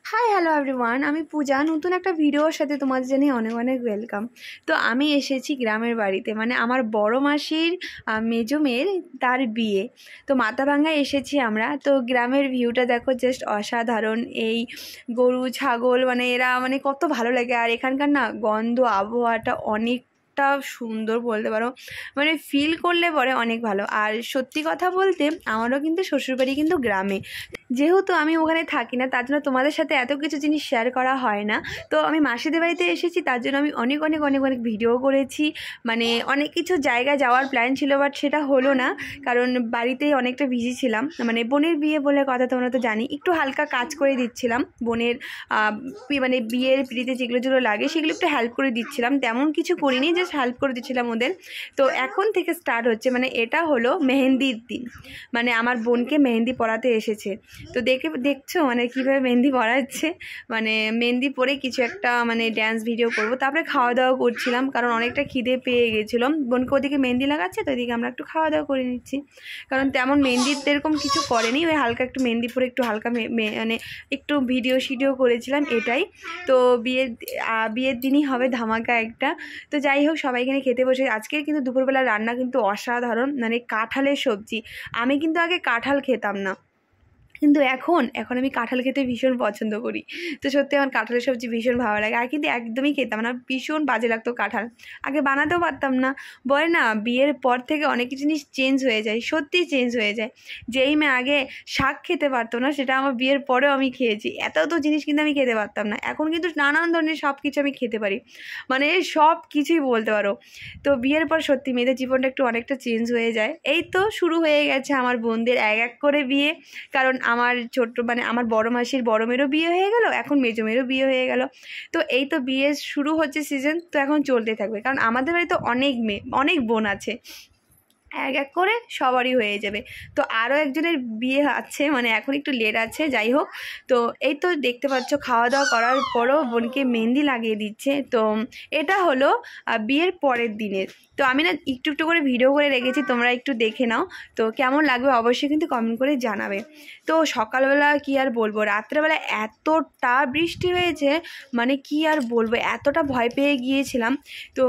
Hi hello everyone, আমি পূজা। নতুন একটা ভিডিওর সাথে তোমাদের জানিয়ে অনেক অনেক ওয়েলকাম। তো আমি এসেছি গ্রামের বাড়িতে, মানে আমার বড় মাসির মেজো মেয়ের তার বিয়ে। তো মাথাভাঙ্গায় এসেছি আমরা। তো গ্রামের ভিউটা দেখো, জাস্ট অসাধারণ। এই গরু ছাগল মানে এরা মানে কত ভালো লাগে। আর এখানকার না গন্ধ আবহাওয়াটা অনেকটা সুন্দর বলতে পারো, মানে ফিল করলে পরে অনেক ভালো। আর সত্যি কথা বলতে আমারও কিন্তু শ্বশুরবাড়ি কিন্তু গ্রামে, যেহেতু আমি ওখানে থাকি না, তার জন্য তোমাদের সাথে এত কিছু জিনিস শেয়ার করা হয় না। তো আমি মাসিদের বাড়িতে এসেছি, তার জন্য আমি অনেক অনেক অনেক অনেক ভিডিও করেছি। মানে অনেক কিছু জায়গায় যাওয়ার প্ল্যান ছিল, বাট সেটা হলো না, কারণ বাড়িতেই অনেকটা বিজি ছিলাম। মানে বোনের বিয়ে বলে কথা, তোমরা তো জানি, একটু হালকা কাজ করে দিচ্ছিলাম বোনের। মানে বিয়ের পিড়িতে যেগুলো যেগুলো লাগে সেগুলো একটু হেল্প করে দিচ্ছিলাম, তেমন কিছু করিনি, জাস্ট হেল্প করে দিচ্ছিলাম ওদের। তো এখন থেকে স্টার্ট হচ্ছে, মানে এটা হলো মেহেন্দির দিন, মানে আমার বোনকে মেহেন্দি পরাতে এসেছে। তো দেখছো মানে কীভাবে মেহেন্দি পরাচ্ছে। মানে মেহেন্দি পরে কিছু একটা মানে ড্যান্স ভিডিও করব, তারপরে খাওয়া দাওয়া করছিলাম, কারণ অনেকটা খিদে পেয়ে গেছিলাম। বোনকে ওদিকে মেহেন্দি লাগাচ্ছে, তো ওইদিকে আমরা একটু খাওয়া দাওয়া করে নিচ্ছি, কারণ তেমন মেহেন্দির এরকম কিছু করেনি। ওই হালকা একটু মেহেন্দি পরে একটু হালকা মানে একটু ভিডিও করেছিলাম, এটাই। তো বিয়ের দিনই হবে ধামাকা একটা। তো যাই হোক, সবাই এখানে খেতে বসে। আজকের কিন্তু দুপুরবেলা রান্না কিন্তু অসাধারণ, মানে কাঁঠালের সবজি। আমি কিন্তু আগে কাঁঠাল খেতাম না, কিন্তু এখন আমি কাঁঠাল খেতে ভীষণ পছন্দ করি। তো সত্যি আমার কাঁঠালের সবজি ভীষণ ভালো লাগে। আর কিন্তু একদমই খেতাম না, ভীষণ বাজে লাগতো কাঁঠাল, আগে বানাতেও পারতাম না। বলে না বিয়ের পর থেকে অনেক জিনিস চেঞ্জ হয়ে যায়, সত্যিই চেঞ্জ হয়ে যায়। যেই মেয়ে আগে শাক খেতে পারতো না, সেটা আমার বিয়ের পরেও আমি খেয়েছি। এত জিনিস কিন্তু আমি খেতে পারতাম না, এখন কিন্তু নানান ধরনের সব কিছু আমি খেতে পারি, মানে সব কিছুই বলতে পারো। তো বিয়ের পর সত্যি মেয়েদের জীবনটা একটু অনেকটা চেঞ্জ হয়ে যায়। এই তো শুরু হয়ে গেছে আমার বোনদের এক এক করে বিয়ে, কারণ আমার মানে আমার বড় মাসির বড় মেয়েরও বিয়ে হয়ে গেল, এখন মেজো মেয়েরও বিয়ে হয়ে গেল। তো এই তো বিয়ে শুরু হচ্ছে সিজন, তো এখন চলতে থাকবে, কারণ আমাদের বাড়িতে অনেক মেয়ে অনেক বোন আছে, এক এক করে সবারই হয়ে যাবে। তো আরও একজনের বিয়ে আছে, মানে এখন একটু লেট আছে, যাই হোক। তো এই তো দেখতে পাচ্ছ, খাওয়া দাওয়া করার পরও বোনকে মেহেন্দি লাগিয়ে দিচ্ছে। তো এটা হলো বিয়ের পরের দিনের। তো আমি না একটু একটু করে ভিডিও করে রেখেছি, তোমরা একটু দেখে নাও। তো কেমন লাগবে অবশ্যই কিন্তু কমেন্ট করে জানাবে। তো সকালবেলা কি আর বলবো, রাত্রেবেলা এতটা বৃষ্টি হয়েছে, মানে কি আর বলবো, এতটা ভয় পেয়ে গিয়েছিলাম। তো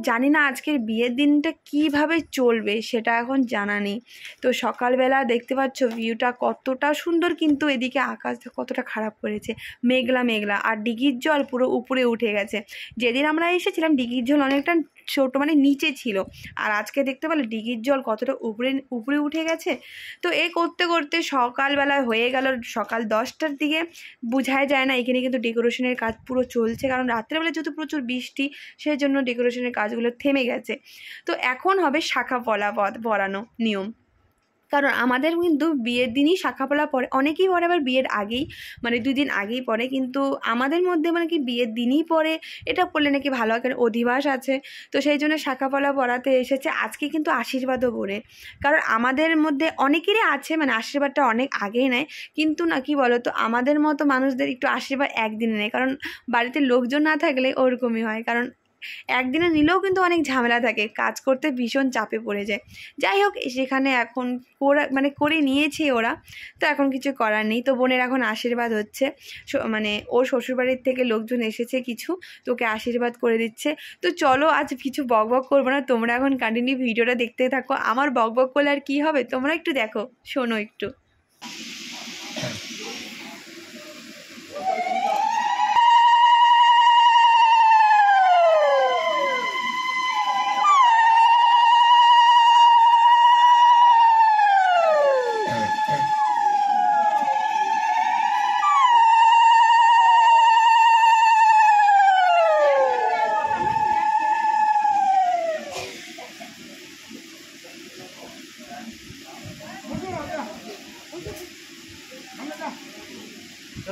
জানি না আজকের বিয়ের দিনটা কিভাবে চলবে, সেটা এখন জানা নেই। তো সকালবেলা দেখতে পাচ্ছ ভিউটা কতটা সুন্দর, কিন্তু এদিকে আকাশটা কতটা খারাপ করেছে, মেঘলা মেঘলা, আর ডিগির জল পুরো উপরে উঠে গেছে। যেদিন আমরা এসেছিলাম ডিগির জল অনেকটা ছোট, মানে নিচে ছিল, আর আজকে দেখতে পেলে ডিগির জল কতটা উপরে উপরে উঠে গেছে। তো এই করতে করতে সকালবেলা হয়ে গেল সকাল 10টার দিকে। বোঝাই যায় না, এখানে কিন্তু ডেকোরেশনের কাজ পুরো চলছে, কারণ রাত্রেবেলা যেহেতু প্রচুর বৃষ্টি, সেই জন্য ডেকোরেশনের কাজগুলো থেমে গেছে। তো এখন হবে শাখা পরানো নিয়ম, কারণ আমাদের কিন্তু বিয়ের দিনই শাখাপলা পড়ে, অনেকেই পড়ে আবার বিয়ের আগেই, মানে 2 দিন আগেই পড়ে, কিন্তু আমাদের মধ্যে মানে কি বিয়ের দিনই পড়ে, এটা পড়লে নাকি ভালো হয়, কারণ অধিবাস আছে। তো সেই জন্য শাখাপলা পড়াতে এসেছে আজকে, কিন্তু আশীর্বাদও পড়ে, কারণ আমাদের মধ্যে অনেকেরই আছে, মানে আশীর্বাদটা অনেক আগেই নেয়, কিন্তু না কি বলো তো, আমাদের মতো মানুষদের একটু আশীর্বাদ একদিনে নেয়, কারণ বাড়িতে লোকজন না থাকলে ওরকমই হয়, কারণ একদিনে নিলেও কিন্তু অনেক ঝামেলা থাকে, কাজ করতে ভীষণ চাপে পড়ে যায়। যাই হোক, সেখানে এখন মানে করে নিয়েছে ওরা, তো এখন কিছু করার নেই। তো বোনের এখন আশীর্বাদ হচ্ছে, মানে ওর শ্বশুরবাড়ির থেকে লোকজন এসেছে কিছু, তোকে আশীর্বাদ করে দিচ্ছে। তো চলো, আজ কিছু বকবক করবো না, তোমরা এখন কন্টিনিউ ভিডিওটা দেখতে থাকো। আমার বকবক করলে আর কী হবে, তোমরা একটু দেখো, শোনো একটু।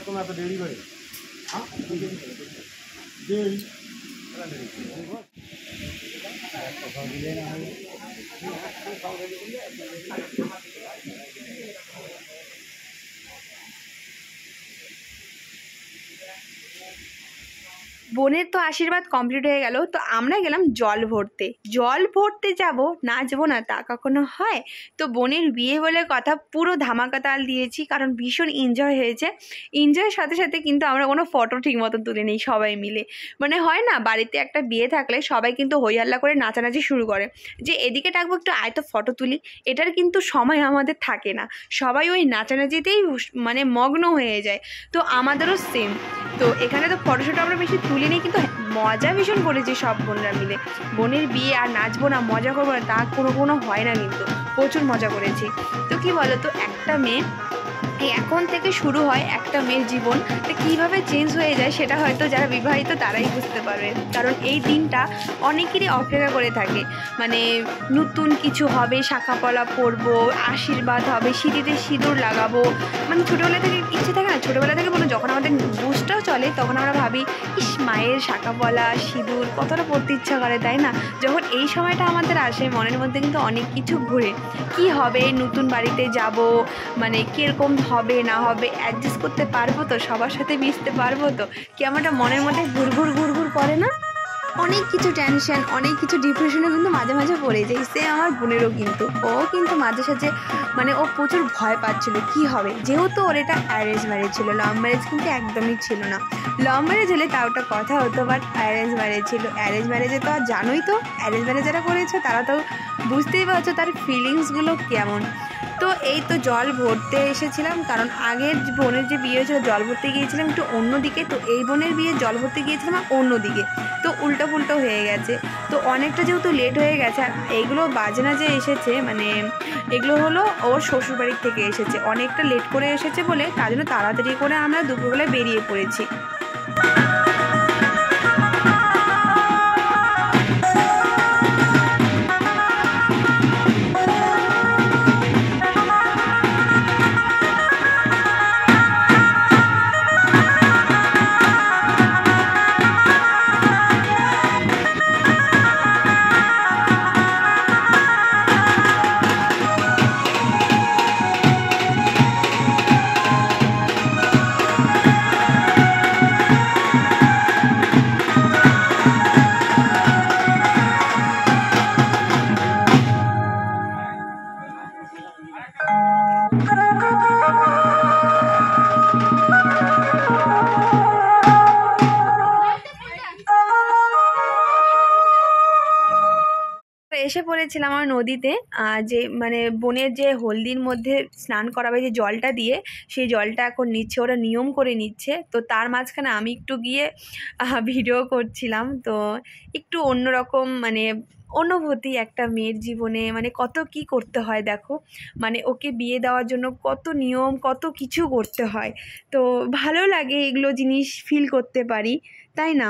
তোমরা এত দেরি করে বোনের তো আশীর্বাদ কমপ্লিট হয়ে গেল, তো আমরা গেলাম জল ভরতে যাব, নাচবো না তা কখনো হয়? তো বোনের বিয়ে বলে কথা, পুরো ধামাকা তাল দিয়েছি, কারণ ভীষণ এনজয় হয়েছে। এনজয়ের সাথে সাথে কিন্তু আমরা কোনো ফটো ঠিক মতো তুলে নিই সবাই মিলে। মানে হয় না, বাড়িতে একটা বিয়ে থাকলে সবাই কিন্তু হই হাল্লা করে নাচানাচি শুরু করে, যে এদিকে ডাকবো একটু আয় তো ফটো তুলি। এটার কিন্তু সময় আমাদের থাকে না, সবাই ওই নাচানাচিতেই মানে মগ্ন হয়ে যায়। তো আমাদেরও সেম। তো এখানে তো ফটোশ্যুট আমরা বেশি তুলিনি, কিন্তু মজা ভীষণ করেছি সব বোনরা মিলে। বোনের বিয়ে আর নাচবো না, মজা করবো না তা কোনো হয় না, কিন্তু প্রচুর মজা করেছি। তো কি বলো তো, একটা মেয়ে এখন থেকে শুরু হয় একটা মেয়ের জীবন, তো কীভাবে চেঞ্জ হয়ে যায় সেটা হয়তো যারা বিবাহিত তারাই বুঝতে পারবে। কারণ এই দিনটা অনেকেরই অপেক্ষা করে থাকে, মানে নতুন কিছু হবে, শাখা পলা পরবো, আশীর্বাদ হবে, সিঁড়িতে সিঁদুর লাগাবো। মানে ছোটোবেলা থেকে ইচ্ছে থাকে না, ছোটোবেলা থেকে বলুন, যখন আমাদের বুঝটাও চলে তখন আমরা ভাবি, ইস মায়ের শাখা পলা সিঁদুর কতটা পড়তে ইচ্ছা করে, তাই না? যখন এই সময়টা আমাদের আসে মনের মধ্যে কিন্তু অনেক কিছু ঘুরে, কি হবে, নতুন বাড়িতে যাব, মানে কীরকম হবে না হবে, অ্যাডজাস্ট করতে পারবো তো, সবার সাথে মিশতে পারবো তো, কি আমারটা মনের মধ্যে ঘুরঘুর করে না? অনেক কিছু টেনশন, অনেক কিছু ডিপ্রেশনে কিন্তু মাঝে মাঝে পড়ে যায়। সে আমার বোনেরও কিন্তু মাঝে সাঝে মানে ও প্রচুর ভয় পাচ্ছিল কি হবে, যেহেতু ওর এটা অ্যারেঞ্জ ম্যারেজ ছিল, লাভ ম্যারেজ কিন্তু একদমই ছিল না। লাভ ম্যারেজ হলে তাও একটা কথা হতো, বাট অ্যারেঞ্জ ম্যারেজ ছিল। অ্যারেঞ্জ ম্যারেজে তো আর জানোই তো, অ্যারেঞ্জ ম্যারেজ যারা করেছে তারা তো বুঝতেই পারছো তার ফিলিংসগুলো কেমন। তো এই তো জল ভরতে এসেছিলাম, কারণ আগের বোনের যে বিয়ে হয়েছিল জল ভরতে গিয়েছিলাম একটু অন্যদিকে, তো এই বোনের বিয়ে জল ভরতে গিয়েছিলাম অন্যদিকে, তো উল্টো পুল্টো হয়ে গেছে। তো অনেকটা যেহেতু লেট হয়ে গেছে, আর এইগুলো বাজনা যে এসেছে, মানে এগুলো হলো ওর শ্বশুরবাড়ির থেকে এসেছে, অনেকটা লেট করে এসেছে বলে তার জন্য তাড়াতাড়ি করে আমরা দুপুরবেলায় বেরিয়ে পড়েছি। এসে পড়েছিলাম আমার নদীতে, যে মানে বোনের যে হলদির মধ্যে স্নান করাবে যে জলটা দিয়ে, সেই জলটা এখন নিচ্ছে, ওরা নিয়ম করে নিচ্ছে। তো তার মাঝখানে আমি একটু গিয়ে ভিডিও করছিলাম। তো একটু অন্যরকম মানে অনুভূতি একটা মেয়ের জীবনে, মানে কত কি করতে হয় দেখো, মানে ওকে বিয়ে দেওয়ার জন্য কত নিয়ম, কত কিছু করতে হয়। তো ভালো লাগে এগুলো জিনিস ফিল করতে পারি, তাই না?